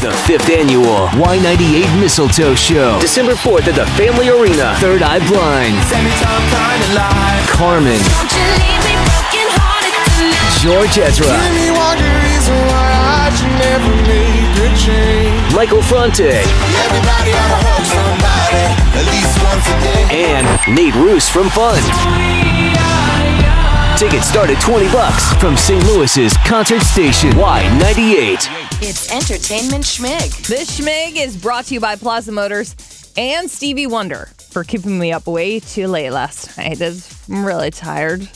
The 5th annual Y98 Mistletoe Show. December 4th at the Family Arena. Third Eye Blind. Carmen. George Ezra. Michael Fronte. And Nate Roos from Fun. Tickets start at $20 from St. Louis's concert station Y98. It's Entertainment Schmig. This Schmig is brought to you by Plaza Motors and Stevie Wonder for keeping me up way too late last night. I'm really tired.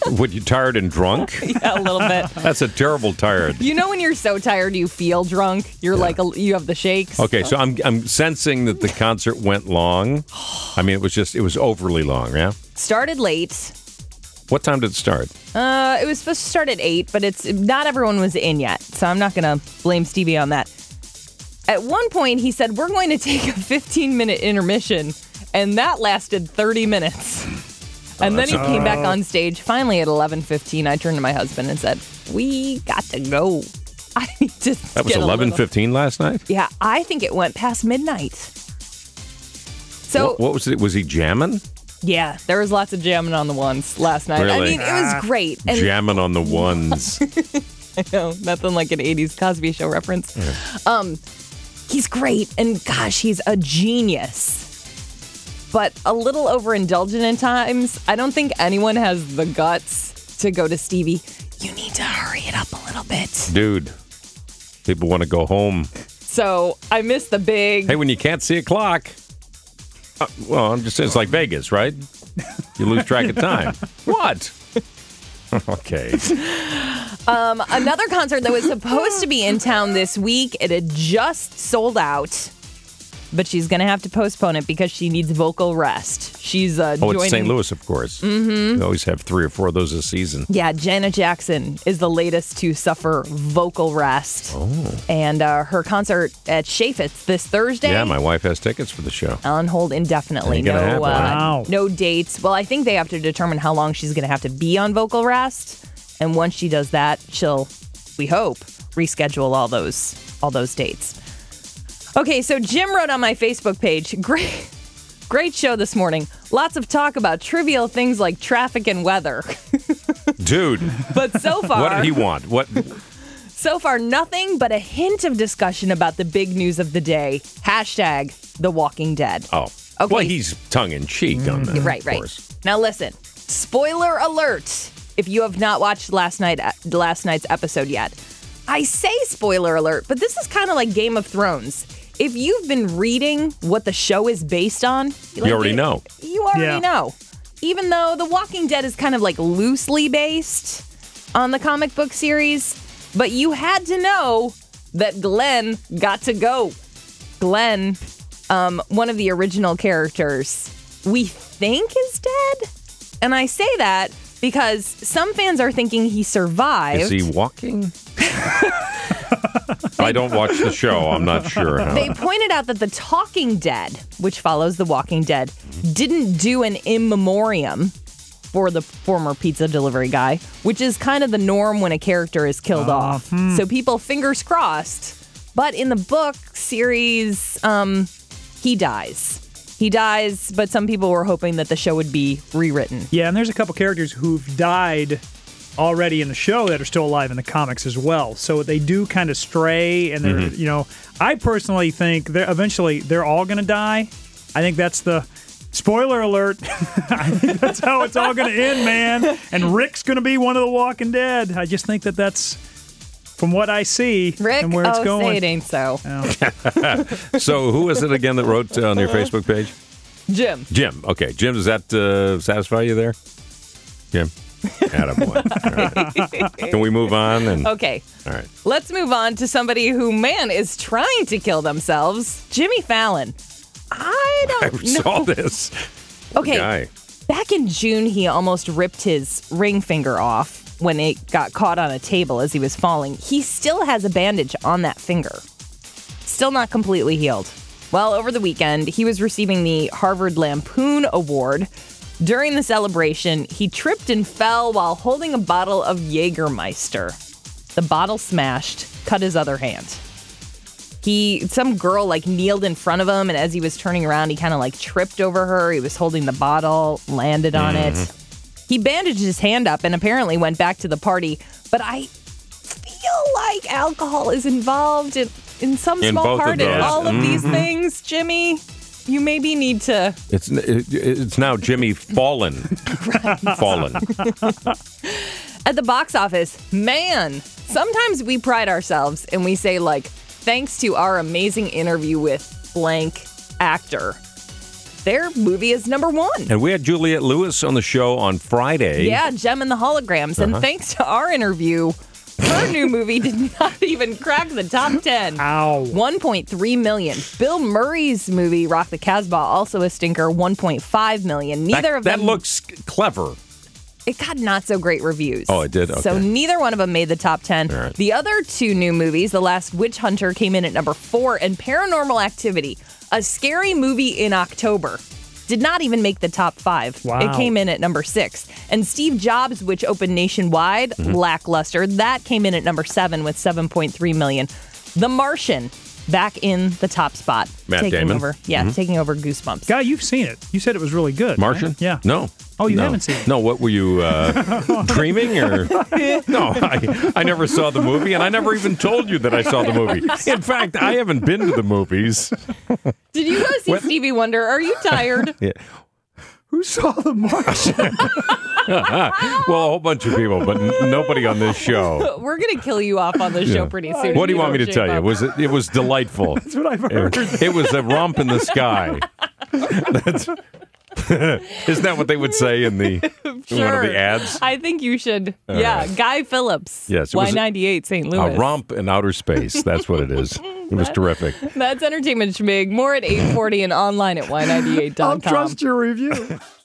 What, you tired and drunk? Yeah, a little bit. That's a terrible tired. You know when you're so tired you feel drunk? You're like, you have the shakes. Okay, so I'm sensing that the concert went long. I mean, it was overly long, yeah? Started late. What time did it start? It was supposed to start at 8, but not everyone was in yet, so I'm not going to blame Stevie on that. At one point, he said, we're going to take a 15-minute intermission, and that lasted 30 minutes. And then he came back on stage. Finally, at 11:15, I turned to my husband and said, we got to go. I need to That was 11:15 last night? Yeah, I think it went past midnight. So What was it? Was he jamming? Yeah, there was lots of jamming on the ones last night. Really? I mean, it was great. And Jamming on the ones. I know, nothing like an 80s Cosby Show reference. Yeah. He's great, and gosh, he's a genius. But a little overindulgent in times. I don't think anyone has the guts to go to Stevie, you need to hurry it up a little bit. Dude, people want to go home. So I missed the big... Hey, when you can't see a clock... well, I'm just saying, it's like Vegas, right? You lose track of time. What? Okay. Another concert that was supposed to be in town this week, it had just sold out. But she's going to have to postpone it because she needs vocal rest. She's joining... it's St. Louis, of course. Mm-hmm. They always have 3 or 4 of those a season. Yeah, Janet Jackson is the latest to suffer vocal rest. Oh. And her concert at Chaffetz this Thursday. Yeah, my wife has tickets for the show. On hold indefinitely. Ain't gonna happen. Wow. No dates. Well, I think they have to determine how long she's going to have to be on vocal rest. And once she does that, she'll, we hope, reschedule all those dates. Okay, so Jim wrote on my Facebook page, great show this morning. Lots of talk about trivial things like traffic and weather. Dude. But so far... What did he want? What? So far, nothing but a hint of discussion about the big news of the day. Hashtag The Walking Dead. Oh. Okay. Well, he's tongue-in-cheek on that, Right. of course. Now listen, spoiler alert if you have not watched last night's episode yet. I say spoiler alert, but this is kind of like Game of Thrones. If you've been reading what the show is based on... You already know. You already know. Even though The Walking Dead is kind of like loosely based on the comic book series, but you had to know that Glenn got to go. Glenn, one of the original characters, we think is dead. And I say that because some fans are thinking he survived. Is he walking? I don't watch the show. I'm not sure. They pointed out that The Talking Dead, which follows The Walking Dead, didn't do an in memoriam for the former pizza delivery guy, which is kind of the norm when a character is killed off. So people, fingers crossed. But in the book series, he dies. He dies, but some people were hoping that the show would be rewritten. Yeah, and there's a couple characters who've died already in the show that are still alive in the comics as well. So they do kind of stray, and they're, I personally think eventually they're all going to die. I think that's the spoiler alert. I think that's how it's all going to end, man. And Rick's going to be one of the Walking Dead. I just think that's from what I see Rick, and where it's going. Say it ain't so. So who was it again that wrote on your Facebook page? Jim. Jim. Okay. Jim, does that satisfy you there? Jim? Attaboy. Right. Can we move on? Okay. All right. Let's move on to somebody who, man, is trying to kill themselves. Jimmy Fallon. I saw this. Okay. Guy. Back in June, he almost ripped his ring finger off when it got caught on a table as he was falling. He still has a bandage on that finger. Still not completely healed. Well, over the weekend, he was receiving the Harvard Lampoon Award. During the celebration, he tripped and fell while holding a bottle of Jägermeister. The bottle smashed, cut his other hand. Some girl like kneeled in front of him, and as he was turning around, he kind of like tripped over her. He was holding the bottle, landed on it. He bandaged his hand up and apparently went back to the party. But I feel like alcohol is involved in some small part in all of these things, Jimmy. You maybe need to. It's now Jimmy Fallon. Fallon. At the box office, man, sometimes we pride ourselves and we say, like, thanks to our amazing interview with blank actor, their movie is number one. And we had Juliette Lewis on the show on Friday. Yeah, Gem and the Holograms. And thanks to our interview, her new movie did not even crack the top 10. Ow. 1.3 million. Bill Murray's movie, Rock the Casbah, also a stinker, 1.5 million. Neither of them. That looks clever. It got not so great reviews. Oh, it did? Okay. So neither one of them made the top 10. Right. The other two new movies, The Last Witch Hunter came in at number 4, and Paranormal Activity, a scary movie in October, did not even make the top 5. Wow. It came in at number 6. And Steve Jobs, which opened nationwide, lackluster, that came in at number 7 with 7.3 million. The Martian, back in the top spot. Matt taking Damon. over. Yeah, taking over Goosebumps. Guy, you've seen it. You said it was really good. Martian? Right? Yeah. No. Oh, you No. haven't seen it? No, what were you, dreaming or? No, I never saw the movie, and I never even told you that I saw the movie. In fact, I haven't been to the movies. Did you go see Stevie Wonder? Are you tired? Yeah. Who saw The Martian? Well, a whole bunch of people, but nobody on this show. We're going to kill you off on the show pretty soon. What do you want me to don't tell shape you? up. It was delightful. That's what I've heard. It was a romp in the sky. Isn't that what they would say in one of the ads? I think you should. Guy Phillips. Yes, it was Y98 St. Louis. A romp in outer space. That's what it is. It was terrific. That's Entertainment Schmig. More at 8:40 and online at y98.com. I'll trust your review.